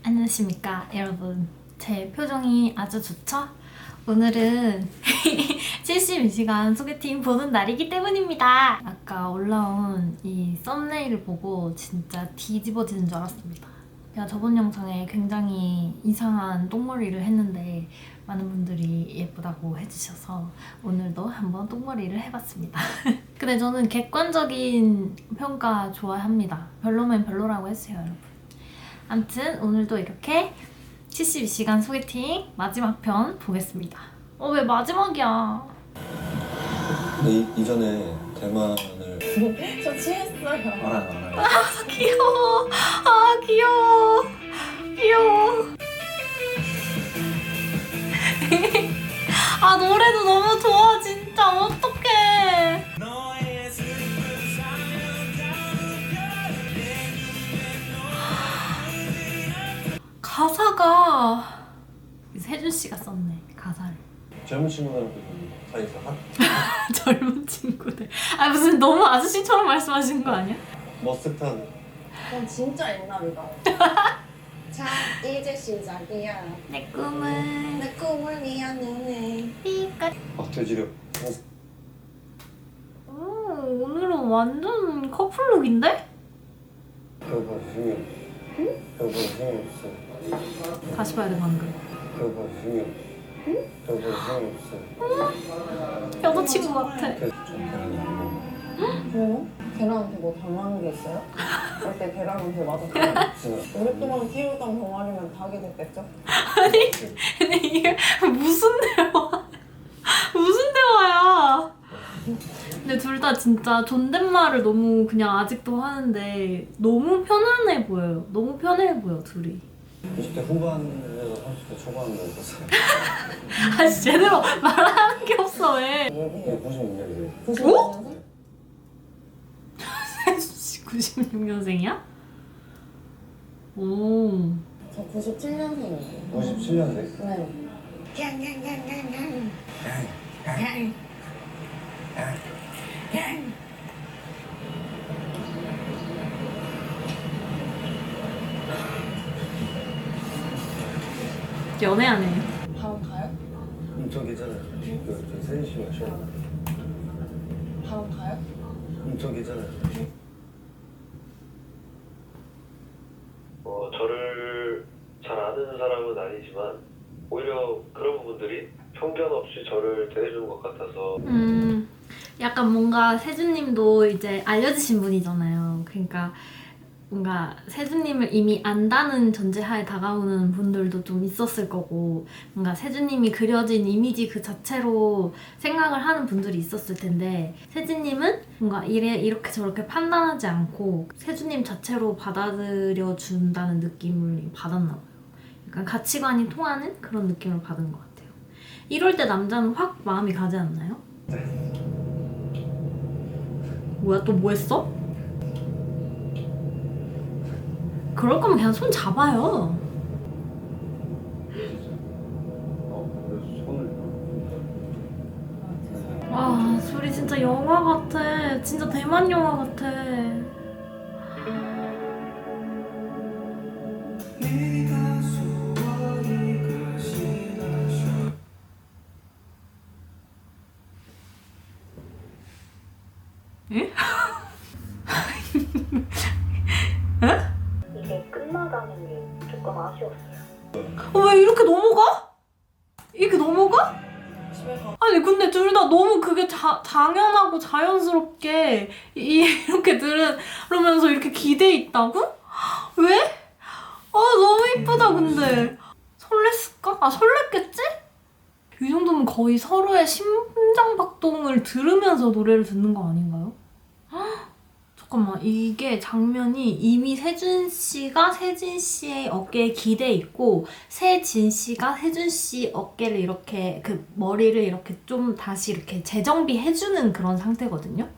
안녕하십니까 여러분. 제 표정이 아주 좋죠? 오늘은 72시간 소개팅 보는 날이기 때문입니다. 아까 올라온 이 썸네일을 보고 진짜 뒤집어지는 줄 알았습니다. 제가 저번 영상에 굉장히 이상한 똥머리를 했는데 많은 분들이 예쁘다고 해주셔서 오늘도 한번 똥머리를 해봤습니다. 근데 저는 객관적인 평가 좋아합니다. 별로면 별로라고 해주세요 여러분. 아무튼 오늘도 이렇게 72시간 소개팅 마지막 편 보겠습니다. 왜 마지막이야? 이전에 대만을 저 취했어요. 알아요. 귀여워. 귀여워. 귀여워. 노래도 너무 좋아 진짜. 어떡해. 가사가 세준 씨가 썼네 가사를. 젊은 친구들한테 사이에서 핫 젊은 친구들. 무슨 너무 아저씨처럼 말씀하시는 거 아니야? 머쓱한 그건 진짜 옛날이다. 자, 이제 시작이야. 내 꿈은 내 꿈을 위한 눈에. 빛깔. 돼지력. 오늘은 완전 커플룩인데? 그거 힘이 그거 힘이 없어. 다시 봐야 돼 방금. 그거 힘이 없어. 그거 힘이 없어. 여자친구 같아. 좀 다르고. 왜요? 계란한테 뭐 닮아는 게 있어요? 그럴 때 계란한테 맞았어요. 오랫동안 키우던 병아리면 닭이 됐겠죠? 근데 이게 무슨 대화? 무슨 대화야? 근데 둘 다 진짜 존댓말을 너무 그냥 아직도 하는데 너무 편안해 보여요. 너무 편해 보여 둘이. 20대 후반에서 30대 초반으로 있었어요. 제대로 말하는 게 없어 왜? 이게 96년이에요. 96년생? 세준 씨 96년생이야? 오. 저 97년생이에요. 97년생? 네. 연애하네. 바람 가요? 저 괜찮아요. 저 세진 씨가 쉬어요. 바람 가요? 저 괜찮아요. 저를 잘 아는 사람은 아니지만 오히려 그런 부분들이 편견 없이 저를 대해주는 것 같아서 약간 뭔가 세준님도 이제 알려지신 분이잖아요. 그러니까 뭔가 세준님을 이미 안다는 전제하에 다가오는 분들도 좀 있었을 거고, 뭔가 세준님이 그려진 이미지 그 자체로 생각을 하는 분들이 있었을 텐데, 세준님은 뭔가 이렇게 저렇게 판단하지 않고 세준님 자체로 받아들여 준다는 느낌을 받았나 봐요. 약간 가치관이 통하는 그런 느낌을 받은 것 같아요. 이럴 때 남자는 확 마음이 가지 않나요? 뭐야, 또 뭐 했어? 그럴 거면 그냥 손 잡아요. 손을 소리 진짜 영화 같아. 진짜 대만 영화 같아. 에? 이게 끝나가는 게 조금 아쉬웠어요. 왜 이렇게 넘어가? 이렇게 넘어가? 집에 가. 아니 근데 둘 다 너무 그게 당연하고 자연스럽게 이렇게 들으면서 이렇게 기대에 있다고? 왜? 너무 이쁘다 근데. 설렜을까? 설렜겠지? 이 정도면 거의 서로의 심장박동을 들으면서 노래를 듣는 거 아닌가요? 잠깐만, 이게 장면이 이미 세준 씨가 세진 씨의 어깨에 기대 있고 세진 씨가 세준 씨 어깨를 이렇게 그 머리를 이렇게 좀 다시 이렇게 재정비해주는 그런 상태거든요.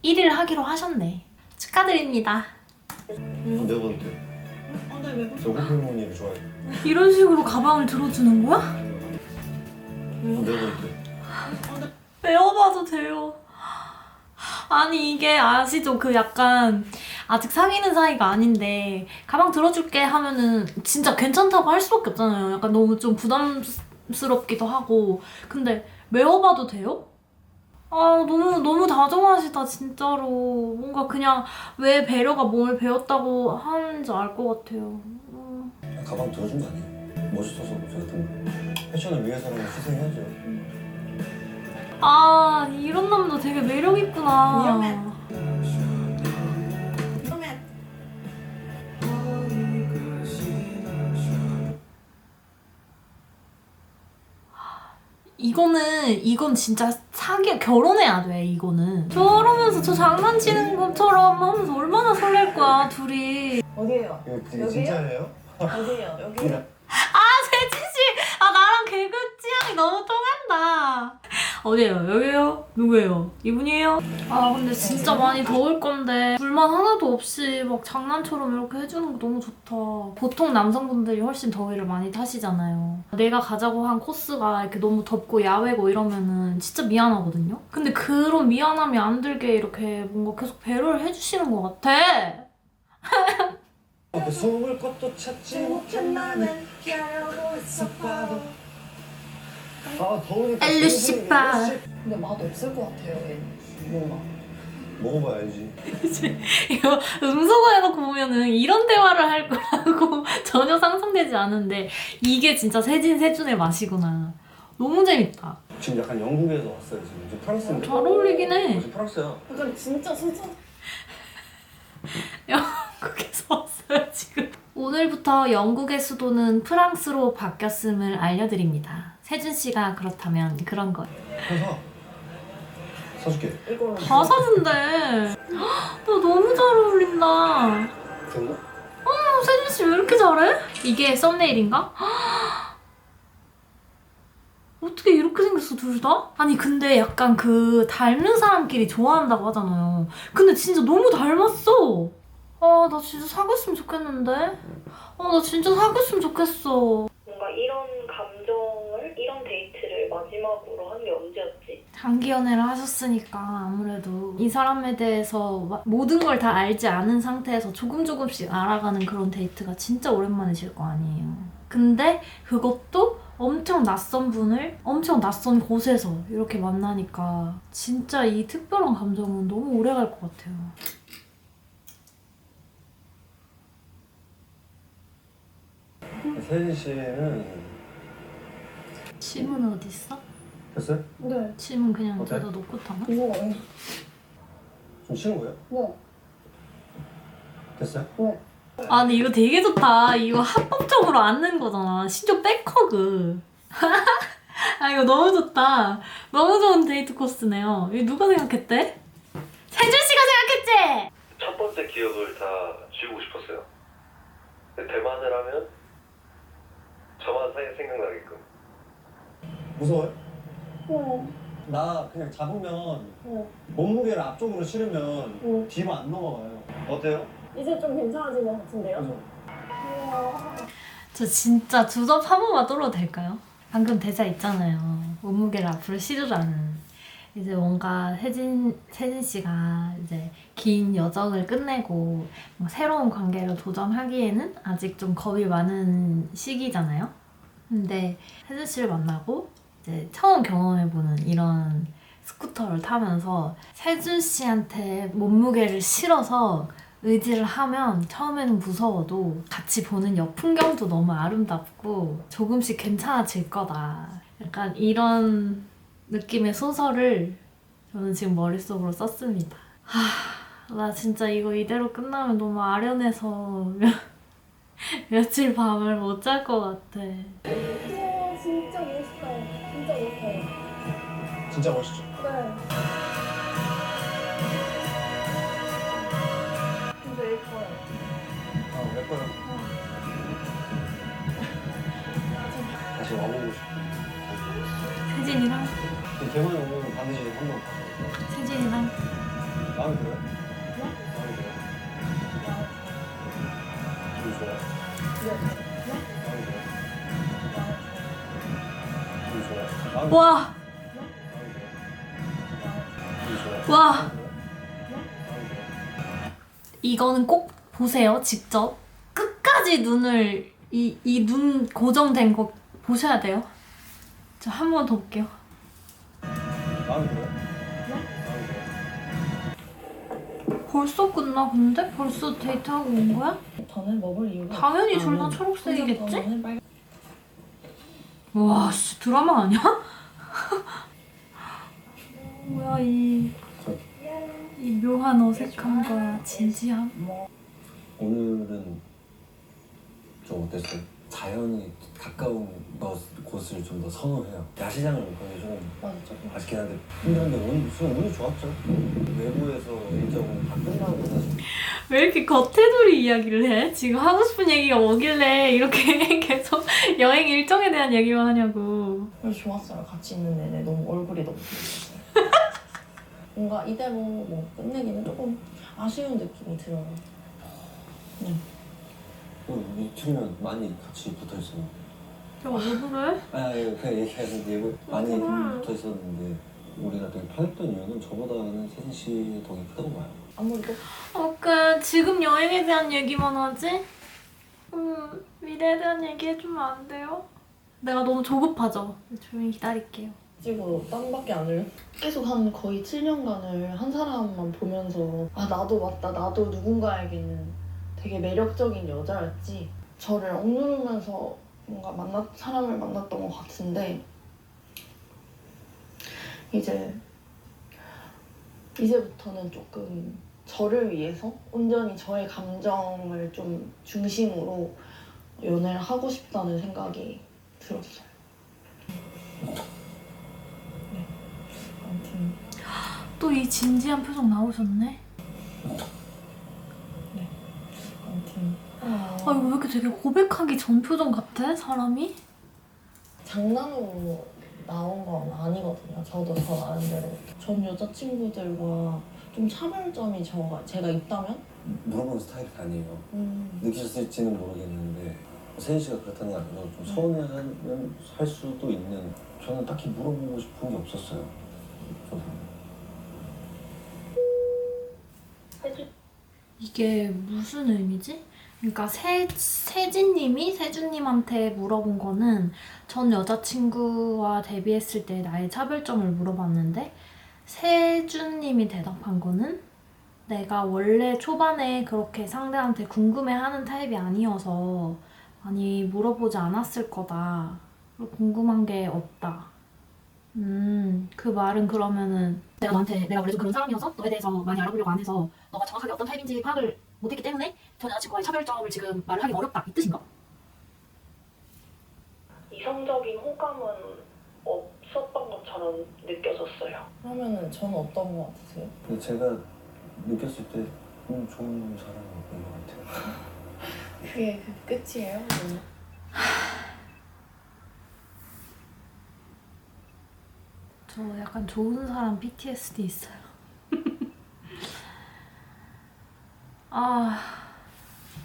1일 하기로 하셨네. 축하드립니다. 네 번째. 저 호피무늬를 좋아해요. 이런 식으로 가방을 들어주는 거야? 네 번째. 배워봐도 돼요. 아니 이게 아시죠? 그 약간 아직 사귀는 사이가 아닌데 가방 들어줄게 하면은 진짜 괜찮다고 할 수밖에 없잖아요. 약간 너무 좀 부담스럽기도 하고. 근데 메어봐도 돼요? 아, 너무 다정하시다, 진짜로. 뭔가 그냥 왜 배려가 몸을 배웠다고 하는지 알 것 같아요. 가방 들어준 거 아니에요? 멋있어서 제가 든 거. 패션을 위해서라면 희생해야죠. 아, 이런 남자 되게 매력있구나. 위험해. 위험해. 이건 진짜 결혼해야 돼, 이거는. 저러면서 저 장난치는 것처럼 하면서 얼마나 설렐 거야, 둘이. 어디에요? 이게 여기요? 진짜예요? 어디에요? 여기? 세진씨! 아, 나랑 개그 취향이 너무 통한다. 어디에요? 여기요? 누구예요? 이분이에요? 아, 근데 진짜 많이 더울 건데 불만 하나도 없이 막 장난처럼 이렇게 해주는 거 너무 좋다. 보통 남성분들이 훨씬 더위를 많이 타시잖아요. 내가 가자고 한 코스가 이렇게 너무 덥고 야외고 이러면은 진짜 미안하거든요? 근데 그런 미안함이 안 들게 이렇게 뭔가 계속 배려를 해주시는 것 같아. 그 숨을 것도 찾지 못한 나는 피하려고 했었봐도. 아 더우니까 엘루시파. 근데 맛 없을 것 같아요, 얘. 뭔가. 먹어봐야 알지. 이거 음소거 해놓고 보면은 이런 대화를 할 거라고 전혀 상상되지 않은데 이게 진짜 세준의 맛이구나. 너무 재밌다. 지금 약간 영국에서 왔어요. 지금 프랑스인데. 잘 어울리긴 해. 지금 프랑스야. 약간 진짜 소중. 영국에서 왔어요, 지금. 오늘부터 영국의 수도는 프랑스로 바뀌었음을 알려드립니다. 세준 씨가 그렇다면 그런 거예요. 해서 사줄게. 이거는 다 사준대. 너 너무 잘 어울린다. 그런가? 세준 씨 왜 이렇게 잘해? 이게 썸네일인가? 어떻게 이렇게 생겼어, 둘 다? 아니, 근데 약간 그 닮는 사람끼리 좋아한다고 하잖아요. 근데 진짜 너무 닮았어. 아, 나 진짜 사귀었으면 좋겠는데? 나 진짜 사귀었으면 좋겠어. 뭔가 이런 감정을, 이런 데이트를 마지막으로 한 게 언제였지? 장기 연애를 하셨으니까 아무래도 이 사람에 대해서 모든 걸 다 알지 않은 상태에서 조금씩 알아가는 그런 데이트가 진짜 오랜만이실 거 아니에요. 근데 그것도 엄청 낯선 분을 엄청 낯선 곳에서 이렇게 만나니까 진짜 이 특별한 감정은 너무 오래 갈 것 같아요. 세진 씨는 침은 어디 있어? 됐어요? 네. 침은 그냥 어때? 데다 놓고 타나? 이거 좀 싫은 거예요? 네. 됐어요? 네. 아, 근데 이거 되게 좋다. 이거 합법적으로 앉는 거잖아. 심지어 백허그. 아, 이거 너무 좋다. 너무 좋은 데이트 코스네요. 이거 누가 생각했대? 세준 씨가 생각했지? 첫 번째 기억을 다 지우고 싶었어요. 근데 대만을 하면 저만 생각나게끔. 무서워요? 어. 나 그냥 잡으면 어. 몸무게를 앞쪽으로 실으면 어. 뒤로 안 넘어가요. 어때요? 이제 좀 괜찮아진 것 같은데요? 그죠? 우와. 저 진짜 주접 한 번만 떨어도 될까요? 방금 대사 있잖아요. 몸무게를 앞으로 실으라는. 이제 뭔가 세진 씨가 이제 긴 여정을 끝내고 새로운 관계를 도전하기에는 아직 좀 겁이 많은 시기잖아요. 근데 세진 씨를 만나고 이제 처음 경험해보는 이런 스쿠터를 타면서 세준 씨한테 몸무게를 실어서 의지를 하면 처음에는 무서워도 같이 보는 옆 풍경도 너무 아름답고 조금씩 괜찮아질 거다. 약간 이런 느낌의 소설을 저는 지금 머릿속으로 썼습니다. 나 진짜 이거 이대로 끝나면 너무 아련해서 며칠 밤을 못 잘 것 같아. 우와, 진짜 멋있다. 진짜 멋있어요. 진짜 멋있죠? 네. 진짜 예뻐요. 아, 예뻐요. 다시 와보고 싶어. 세진이랑 대만에 오면 반드시 한번 가서. 세진이랑 마음에 들어요? 네? 마음에 들어요? 기분 좋아요? 네. 마음에 들어요? 기분 좋아요? 마음에 와! 기분 좋아요? 와! 이거는 꼭 보세요. 직접 끝까지 눈을 이 눈 고정된 거 보셔야 돼요. 저 한 번 더 볼게요. 마음에 들어요? 마음에 들어요? 벌써 끝나 근데? 벌써 데이트하고 온 거야? 저는 먹을 이유가 당연히 둘 다 초록색이겠지? 와, 씨, 드라마 아니야? 뭐야 이 묘한 어색함과 진지함. 오늘은 좀 어땠어요? 자연이 가까운 곳을 좀 더 선호해요. 야시장을 못 가기 조금 맞아 조금 아쉽긴 한데 힘들었는데 운이 좋았죠. 외부에서 일정은 다 끝나고 사실 왜 이렇게 겉테두리 이야기를 해? 지금 하고 싶은 얘기가 뭐길래 이렇게 계속 여행 일정에 대한 얘기만 하냐고. 좋았어요. 같이 있는 내내 너무 얼굴이 너무 좋았어요. 뭔가 이대로 뭐 끝내기는 조금 아쉬운 느낌이 들어요. 이틀이면 많이 같이 붙어 있었는데. 야, 왜 그래? 이거 그냥 얘기하는데 많이 붙어 있었는데 우리가 되게 편했던 이유는 저보다는 세진 씨 덕이 크다고 봐요. 아무래도 지금 여행에 대한 얘기만 하지? 미래에 대한 얘기 해주면 안 돼요? 내가 너무 조급하죠? 조용히 기다릴게요. 찍고 땀밖에 안 흘려. 계속 한 거의 7년간을 한 사람만 보면서 아 나도 맞다. 나도 누군가에게는 되게 매력적인 여자였지. 저를 억누르면서 뭔가 사람을 만났던 것 같은데 이제부터는 조금 저를 위해서 온전히 저의 감정을 좀 중심으로 연애를 하고 싶다는 생각이 들었어요. 네, 아무튼 또 이 진지한 표정 나오셨네? 아무튼 이거 왜 이렇게 되게 고백하기 전 표정 같아? 사람이? 장난으로 나온 건 아니거든요. 저도 저 나름대로 전 여자친구들과 좀 차별점이 제가 있다면 물어보는 스타일이 아니에요. 느끼셨을지는 모르겠는데 세진 씨가 그렇다는 건 아니고 좀 서운해하면 할 수도 있는. 저는 딱히 물어보고 싶은 게 없었어요. 이게 무슨 의미지? 그러니까 세진님한테 물어본 거는 전 여자친구와 데뷔했을 때 나의 차별점을 물어봤는데 세준님이 대답한 거는 내가 원래 초반에 그렇게 상대한테 궁금해하는 타입이 아니어서 많이 물어보지 않았을 거다. 궁금한 게 없다. 그 말은 그러면은 내가 원래 좀 그런 사람이어서 너에 대해서 많이 알아보려고 안 해서 너가 정확하게 어떤 타입인지 파악을 못했기 때문에 전 여자친구와의 차별점을 지금 말을 하기 어렵다 이 뜻인가? 이성적인 호감은 없었던 것처럼 느껴졌어요. 그러면은 저는 어떤 거 같으세요? 근데 제가 느꼈을 때 좋은 사람인 것 같아요. 그게 끝이에요? 저 약간 좋은 사람 PTSD 있어요.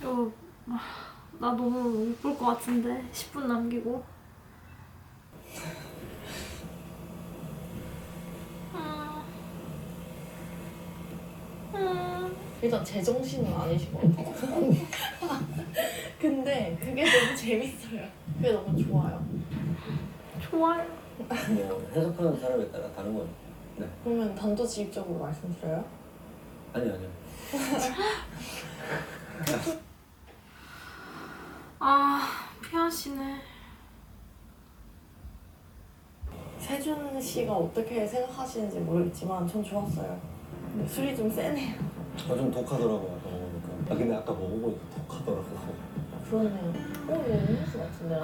이거 나 너무 못 볼 것 같은데 10분 남기고. 일단 제정신은 아니시거든요. 근데 그게 너무 재밌어요. 그게 너무 좋아요. 좋아요. 뭐 해석하는 사람에 따라 다른 거예요. 네. 그러면 단도직입적으로 말씀드려요? 아니요. 피하시네. 세준 씨가 어떻게 생각하시는지 모르겠지만 전 좋았어요. 근데 술이 좀 세네요. 좀 독하더라고요. 아까 먹으니까. 근데 아까 먹어보니까 독하더라고요. 그러네요. 이거 음료수 같은데?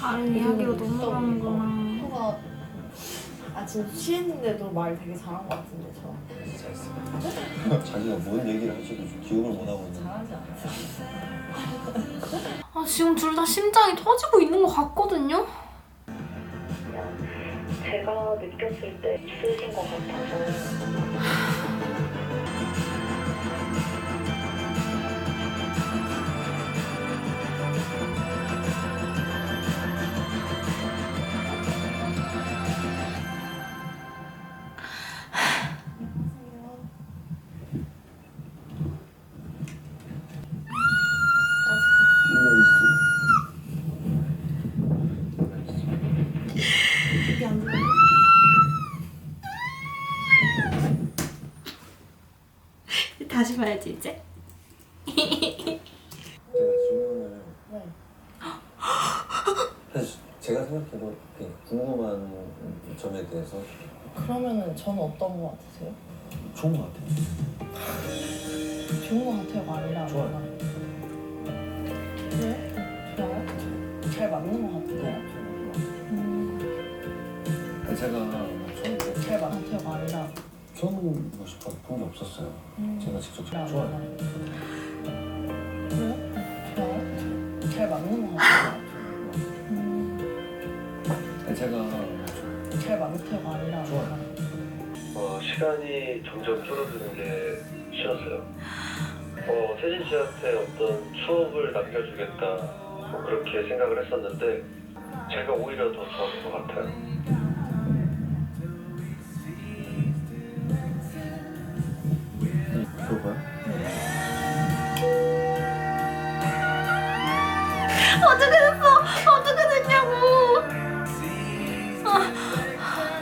다른 이야기로 넘어가는구나. 혀가 지금 취했는데도 말 되게 잘한 것 같은데 저. 잘했어요. 자기가 뭔 얘기를 할지도 좀 기억을 못하고 있는데. 잘하지 않아요? 지금 둘 다 심장이 터지고 있는 것 같거든요? 그냥 제가 느꼈을 때 있으신 것 같아서 알지 이제? 제가 질문을 네. 사실 제가 생각해도 이렇게 궁금한 점에 대해서 그러면은 저는 어떤 거 같으세요? 좋은 것 같아요. 좋은 거 같아요가 아니라 좋아요. 그래요? 좋아요? 잘 맞는 거 같아요? 제가 저한테 잘 맞는 거 같아요가 아니라 키워보고 싶어 본 게 없었어요. 제가 직접 좋아요. 그래요? 좋아요? 잘 맞는 거 같아요? 제가 잘 맞는 거 같아요가 아니라 좋아요. 시간이 점점 줄어드는 게 싫었어요. 세진 씨한테 어떤 추억을 남겨주겠다 뭐 그렇게 생각을 했었는데 제가 오히려 더 좋았던 것 같아요. 그거요? 어떻게 됐어? 어떻게 됐냐고.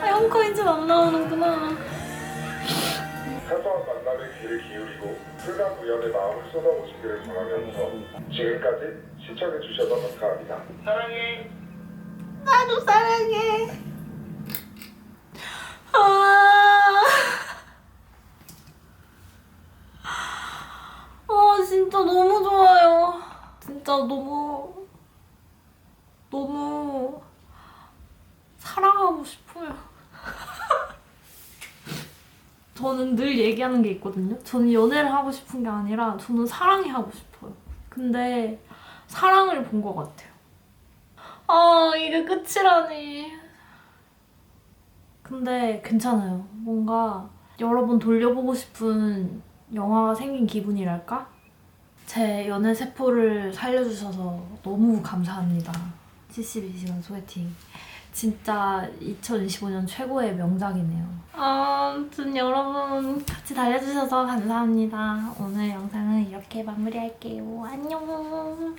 형코인즈 안 나오는구나. 사소한 만남에 귀를 기울이고 풀간 우연의 마음을 쏟아보시기를 바라면서 지금까지 시청해주셔서 감사합니다. 사랑해. 나도 사랑해. 진짜 너무 좋아요. 진짜 너무 사랑하고 싶어요. 저는 늘 얘기하는 게 있거든요. 저는 연애를 하고 싶은 게 아니라 저는 사랑이 하고 싶어요. 근데 사랑을 본 것 같아요. 이게 끝이라니. 근데 괜찮아요. 뭔가 여러 번 돌려보고 싶은 영화가 생긴 기분이랄까? 제 연애 세포를 살려주셔서 너무 감사합니다. 72시간 소개팅. 진짜 2025년 최고의 명작이네요. 아무튼 여러분 같이 달려주셔서 감사합니다. 오늘 영상은 이렇게 마무리할게요. 안녕.